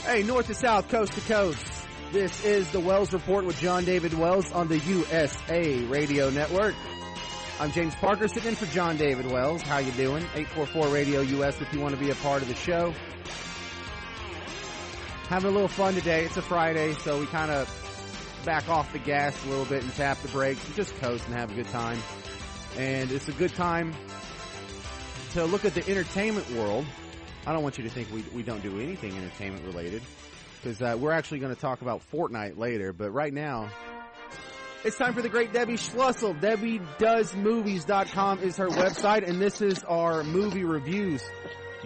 Hey, north to south, coast to coast. This is the Wells Report with John David Wells on the USA Radio Network. I'm James Parker, sitting in for John David Wells. How you doing? 844-RADIO-US if you want to be a part of the show. Having a little fun today. It's a Friday, so we kind of back off the gas a little bit and tap the brakes and just coast and have a good time. And it's a good time to look at the entertainment world. I don't want you to think we don't do anything entertainment related, because we're actually going to talk about Fortnite later. But right now, it's time for the great Debbie Schlussel. DebbieDoesMovies.com is her website, and this is our movie reviews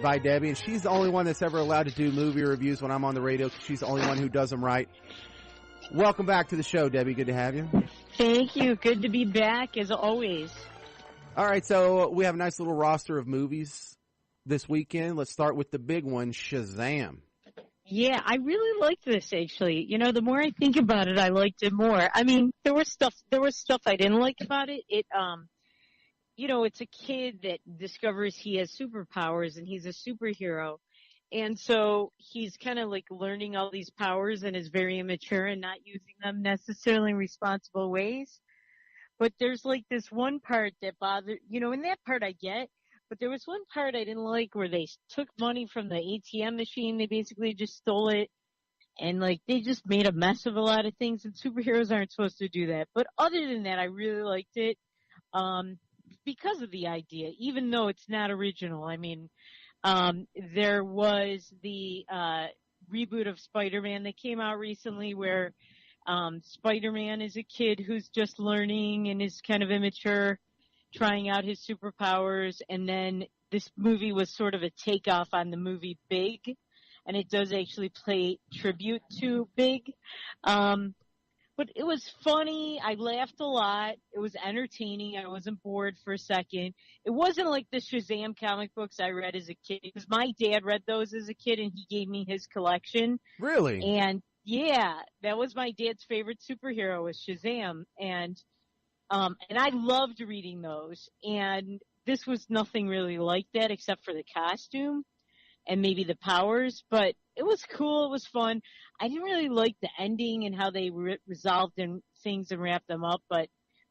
by Debbie. And she's the only one that's ever allowed to do movie reviews when I'm on the radio, because she's the only one who does them right. Welcome back to the show, Debbie. Good to have you. Thank you. Good to be back, as always. All right, so we have a nice little roster of movies this weekend. Let's start with the big one, Shazam. Yeah, I really liked this, actually. You know, the more I think about it, I liked it more. I mean, there was stuff I didn't like about it. You know, it's a kid that discovers he has superpowers and he's a superhero. And so he's kind of like learning all these powers and is very immature and not using them necessarily in responsible ways. But there's like this one part that bothered, you know, and that part I get. But there was one part I didn't like where they took money from the ATM machine. They basically just stole it. And, like, they just made a mess of a lot of things. And superheroes aren't supposed to do that. But other than that, I really liked it because of the idea, even though it's not original. I mean, there was the reboot of Spider-Man that came out recently where Spider-Man is a kid who's just learning and is kind of immature, trying out his superpowers, and then this movie was sort of a takeoff on the movie Big, and it does actually pay tribute to Big. But it was funny. I laughed a lot. It was entertaining. I wasn't bored for a second. It wasn't like the Shazam comic books I read as a kid, because my dad read those as a kid, and he gave me his collection. Really? And yeah, that was my dad's favorite superhero, was Shazam, and I loved reading those, and this was nothing really like that except for the costume and maybe the powers, but it was cool, it was fun. I didn't really like the ending and how they resolved things and wrapped them up, but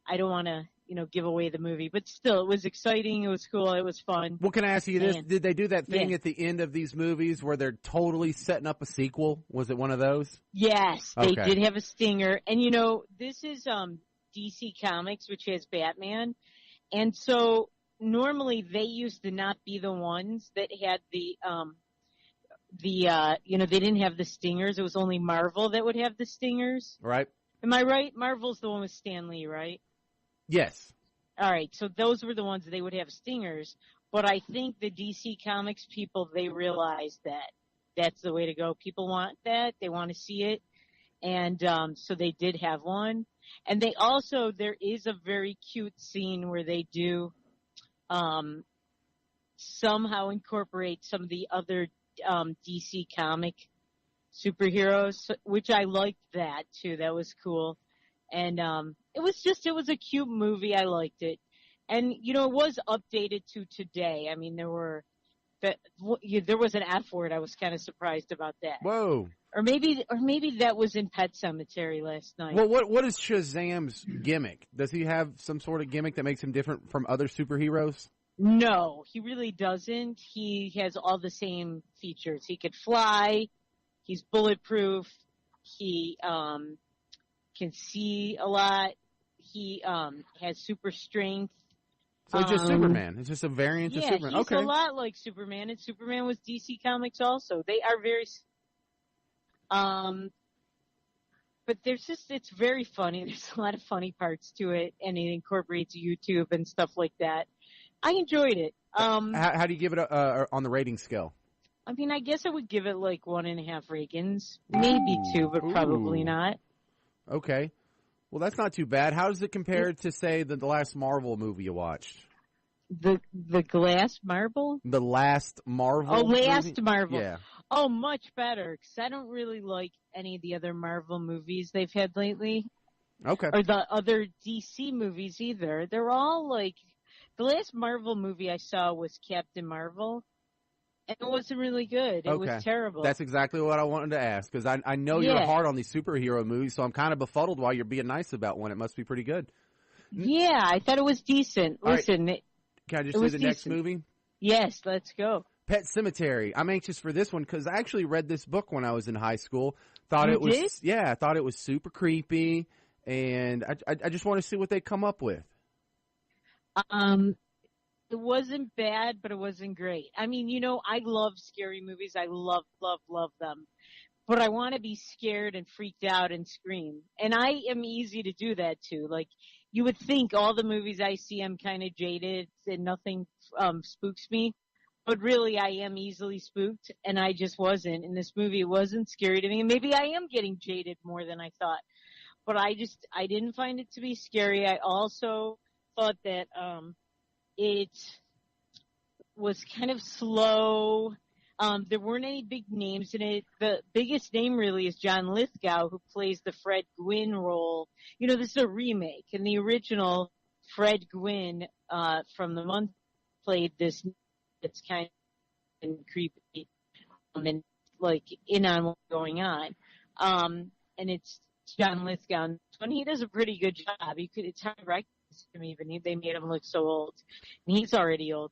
I don't want to, you know, give away the movie. But still, it was exciting, it was cool, it was fun. Well, can I ask you this? Did they do that thing at the end of these movies where they're totally setting up a sequel? Was it one of those? Yes, they did have a stinger. And, you know, this is DC Comics, which has Batman, and so normally they used to not be the ones that had the you know, they didn't have the stingers. It was only Marvel that would have the stingers. Right. Am I right? Marvel's the one with Stan Lee, right? Yes. All right, so those were the ones that they would have stingers, but I think the DC Comics people, they realized that that's the way to go. People want that. They want to see it. And so they did have one. And they also, there is a very cute scene where they do somehow incorporate some of the other DC comic superheroes, which I liked that too. That was cool. And it was a cute movie. I liked it. And, you know, it was updated to today. I mean, there was an F word. I was kind of surprised about that. Whoa. Or maybe that was in Pet Sematary last night. Well, what is Shazam's gimmick? Does he have some sort of gimmick that makes him different from other superheroes? No, he really doesn't. He has all the same features. He could fly. He's bulletproof. He can see a lot. He has super strength. So it's just Superman. It's just a variant of Superman. Yeah, he's a lot like Superman, and Superman was DC Comics also. They are very... but it's very funny. There's a lot of funny parts to it, and it incorporates YouTube and stuff like that. I enjoyed it. How do you give it on the rating scale? I mean, I guess I would give it like 1.5 Reagans. Maybe 2, but probably not. Okay. Well, that's not too bad. How does it compare to, say, the last Marvel movie you watched? The Glass Marble? The last Marvel Last movie? Marvel. Yeah. Oh, much better, because I don't really like any of the other Marvel movies they've had lately, Okay. or the other DC movies either. They're all like, the last Marvel movie I saw was Captain Marvel, and it wasn't really good. It was Okay. terrible. That's exactly what I wanted to ask, because I know you're Yeah. hard on these superhero movies, so I'm kind of befuddled why you're being nice about one. It must be pretty good. Yeah, I thought it was decent. All right. Listen, Can I just it say was the next decent. movie? Yes, let's go. Pet Cemetery. I'm anxious for this one because I actually read this book when I was in high school. Thought You it was, did? yeah, I thought it was super creepy, and I just want to see what they come up with. Um, it wasn't bad, but it wasn't great. I mean, I love scary movies. I love, love, love them. But I want to be scared and freaked out and scream. And I am easy to do that too. Like, you would think all the movies I see, I'm kind of jaded and nothing spooks me. But really, I am easily spooked, and I just wasn't. In this movie, it wasn't scary to me. And maybe I am getting jaded more than I thought. But I didn't find it to be scary. I also thought that it was kind of slow. There weren't any big names in it. The biggest name really is John Lithgow, who plays the Fred Gwynn role. This is a remake. In the original, Fred Gwynn from the month played this. It's kind of creepy and like in on what's going on. And it's John Lithgow. When he does a pretty good job, it's hard to recognize him even. They made him look so old, and he's already old.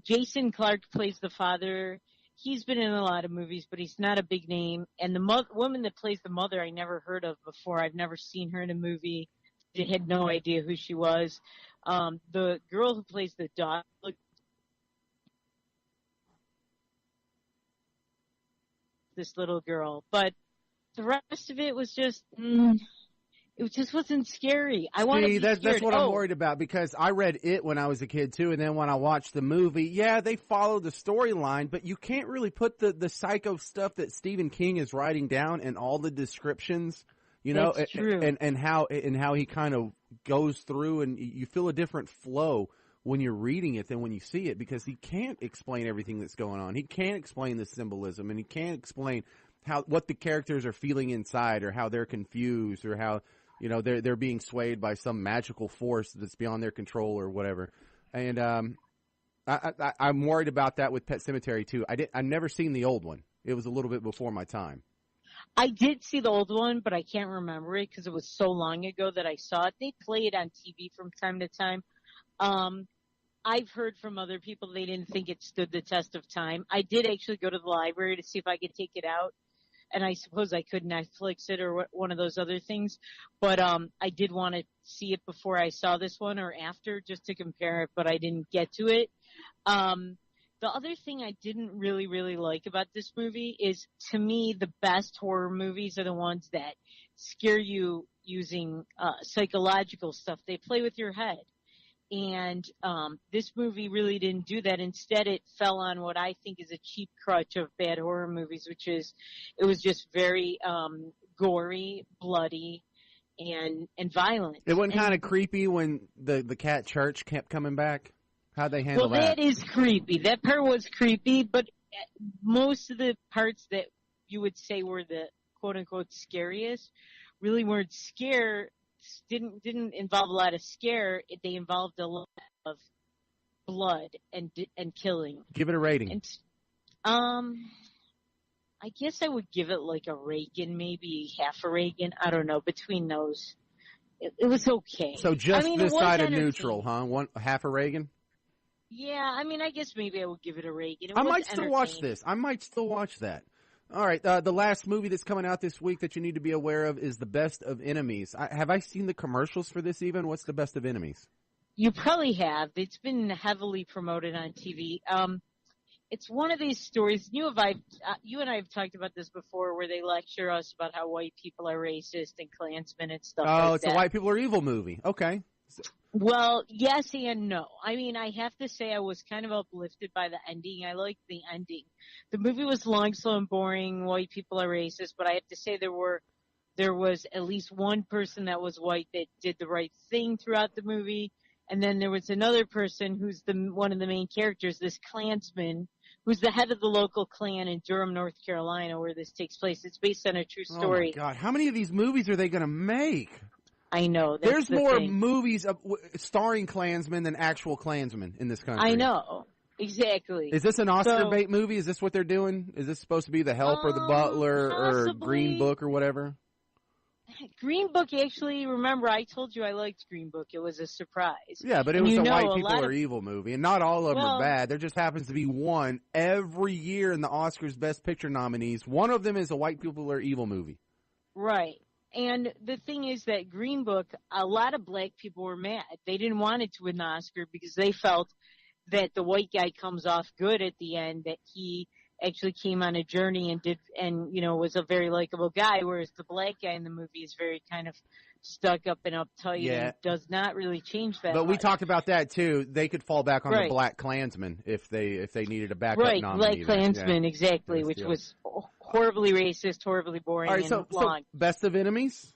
Jason Clarke plays the father. He's been in a lot of movies, but he's not a big name. And the woman that plays the mother, I never heard of before. I've never seen her in a movie. I had no idea who she was. The girl who plays the daughter, this little girl, but the rest of it was just, it just wasn't scary. I want to be that's scared. what I'm worried about, because I read it when I was a kid too, and then when I watched the movie, yeah, they follow the storyline, but you can't really put the psycho stuff that Stephen King is writing down in all the descriptions, That's true. and how he kind of goes through, and you feel a different flow when you're reading it than when you see it, because he can't explain everything that's going on. He can't explain the symbolism, and he can't explain what the characters are feeling inside, or how they're confused, or how they're being swayed by some magical force that's beyond their control or whatever. And I'm worried about that with Pet Cemetery too. I've never seen the old one. It was a little bit before my time. I did see the old one, but I can't remember it because it was so long ago that I saw it. They play it on TV from time to time. I've heard from other people they didn't think it stood the test of time. I did actually go to the library to see if I could take it out, and I suppose I could Netflix it or one of those other things. But I did want to see it before I saw this one or after, just to compare it, but I didn't get to it. The other thing I didn't really, really like about this movie is, to me, the best horror movies are the ones that scare you using psychological stuff. They play with your head. And this movie really didn't do that. Instead, it fell on what I think is a cheap crutch of bad horror movies, which is it was just very gory, bloody, and violent. It wasn't kind of creepy when the cat Church kept coming back? How'd they handle that? Well, that is creepy. That part was creepy, but most of the parts that you would say were the quote-unquote scariest really weren't didn't involve a lot of scare. They involved a lot of blood and killing. Give it a rating. And I guess I would give it like a Reagan, maybe half a Reagan. I don't know. Between those, it was okay. So just this side of neutral, huh? Half a Reagan? Yeah, I guess maybe I would give it a Reagan. I might still watch this. I might still watch that. All right, the last movie that's coming out this week that you need to be aware of is The Best of Enemies. Have I seen the commercials for this even? What's The Best of Enemies? You probably have. It's been heavily promoted on TV. It's one of these stories. You and I have talked about this before, where they lecture us about how white people are racist and Klansmen and stuff like that. Oh, it's a white people are evil movie. Okay. Well, yes and no. I have to say I was kind of uplifted by the ending. I liked the ending. The movie was long, slow, and boring. White people are racist, but I have to say there was at least one person that was white that did the right thing throughout the movie. And then there was another person who's one of the main characters, this Klansman, who's the head of the local clan in Durham, North Carolina, where this takes place. It's based on a true story. Oh my God, how many of these movies are they going to make? I know. There's more thing. movies starring Klansmen than actual Klansmen in this country. I know. Exactly. Is this an Oscar bait movie? Is this what they're doing? Is this supposed to be The Help or The Butler possibly. or Green Book or whatever? Green Book, actually, remember, I told you I liked Green Book. It was a surprise. Yeah, but it was a white people are evil movie, and not all of them are bad. There just happens to be one every year in the Oscars Best Picture nominees. One of them is a white people are evil movie. Right. And the thing is that Green Book, a lot of black people were mad. They didn't want it to win the Oscar because they felt that the white guy comes off good at the end, that he actually came on a journey and was a very likable guy, whereas the black guy in the movie is very kind of stuck up and uptight and does not really change that But much. we talked about that too. They could fall back on the Black Klansman if they needed a backup nominee. Right, Black Klansman, exactly, which was horribly racist, horribly boring, all right, and long. So Best of Enemies?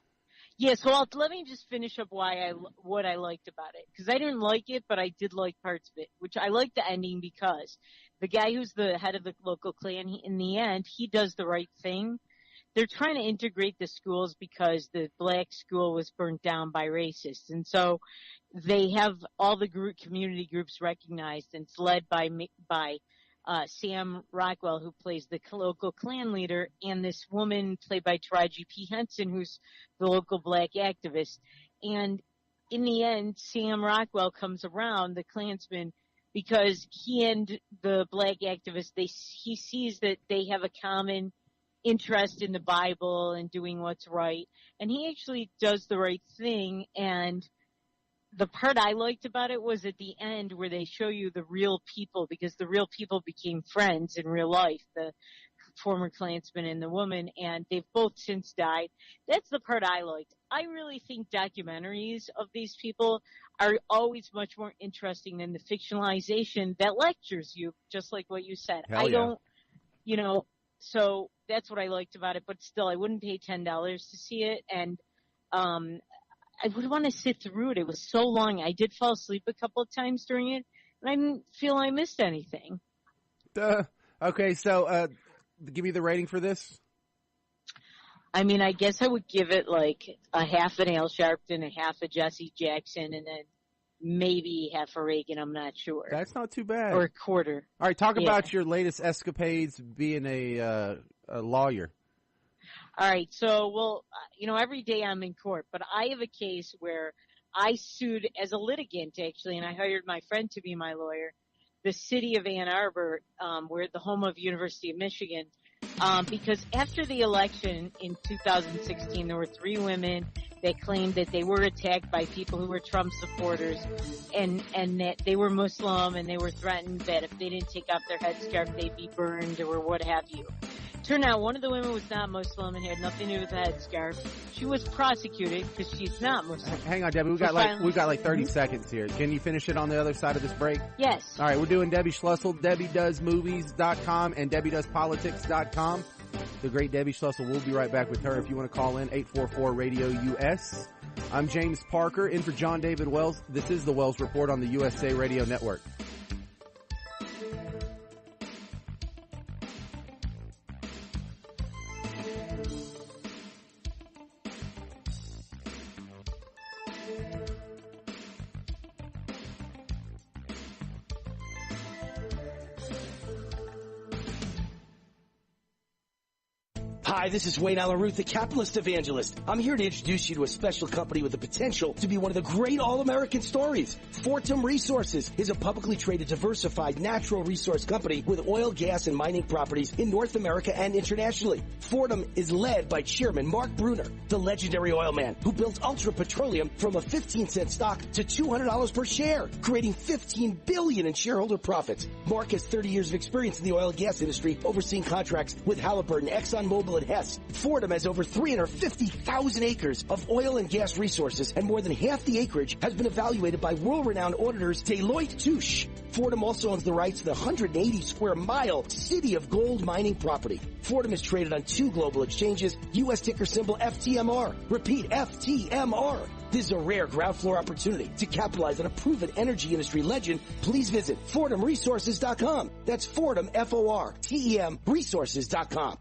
Yes, well, let me just finish up what I liked about it. Because I didn't like it, but I did like parts of it, which I liked the ending because the guy who's the head of the local clan, in the end, he does the right thing. They're trying to integrate the schools because the black school was burnt down by racists. And so they have all the community groups recognized, and it's led by Sam Rockwell, who plays the local Klan leader, and this woman played by Taraji P. Henson, who's the local black activist. And in the end, Sam Rockwell comes around, the Klansman, because he and the black activist, he sees that they have a common interest in the Bible and doing what's right. And he actually does the right thing. And the part I liked about it was at the end where they show you the real people, because the real people became friends in real life, the former Klansman and the woman, and they've both since died. That's the part I liked. I really think documentaries of these people are always much more interesting than the fictionalization that lectures you, just like what you said. So that's what I liked about it, but still, I wouldn't pay $10 to see it, and I would want to sit through it. It was so long. I did fall asleep a couple of times during it, and I didn't feel I missed anything. Okay, so give me the rating for this. I mean, I guess I would give it like a half an Al Sharpton, a half a Jesse Jackson, and then maybe half a Reagan. I'm not sure. That's not too bad. Or a quarter. All right, talk about your latest escapades being a lawyer. All right, so, every day I'm in court, but I have a case where I sued as a litigant, actually, and I hired my friend to be my lawyer, the city of Ann Arbor, where the home of University of Michigan, because after the election in 2016, there were 3 women that claimed that they were attacked by people who were Trump supporters and that they were Muslim, and they were threatened that if they didn't take off their headscarf, they'd be burned or what have you. Turned out one of the women was not Muslim and had nothing to do with the headscarf. She was prosecuted because she's not Muslim. Hang on, Debbie. We've got like 30 seconds here. Can you finish it on the other side of this break? Yes. All right, we're doing Debbie Schlussel, DebbieDoesMovies.com and DebbieDoesPolitics.com. The great Debbie Schlussel. We'll be right back with her. If you want to call in, 844-RADIO-US. I'm James Parker, in for John David Wells. This is the Wells Report on the USA Radio Network. Hi, this is Wayne Alaruth, the capitalist evangelist. I'm here to introduce you to a special company with the potential to be one of the great all-American stories. Fortum Resources is a publicly traded, diversified natural resource company with oil, gas, and mining properties in North America and internationally. Fortum is led by Chairman Mark Bruner, the legendary oil man who built Ultra Petroleum from a 15-cent stock to $200 per share, creating $15 billion in shareholder profits. Mark has 30 years of experience in the oil and gas industry, overseeing contracts with Halliburton, ExxonMobil, and Hess. Fortum has over 350,000 acres of oil and gas resources, and more than half the acreage has been evaluated by world-renowned auditors Deloitte Touche. Fortum also owns the rights to the 180-square-mile City of Gold mining property. Fortum is traded on 2 global exchanges, U.S. ticker symbol FTMR. Repeat, FTMR. This is a rare ground floor opportunity to capitalize on a proven energy industry legend. Please visit FordhamResources.com. That's Fordham, F-O-R-T-E-M, resources.com.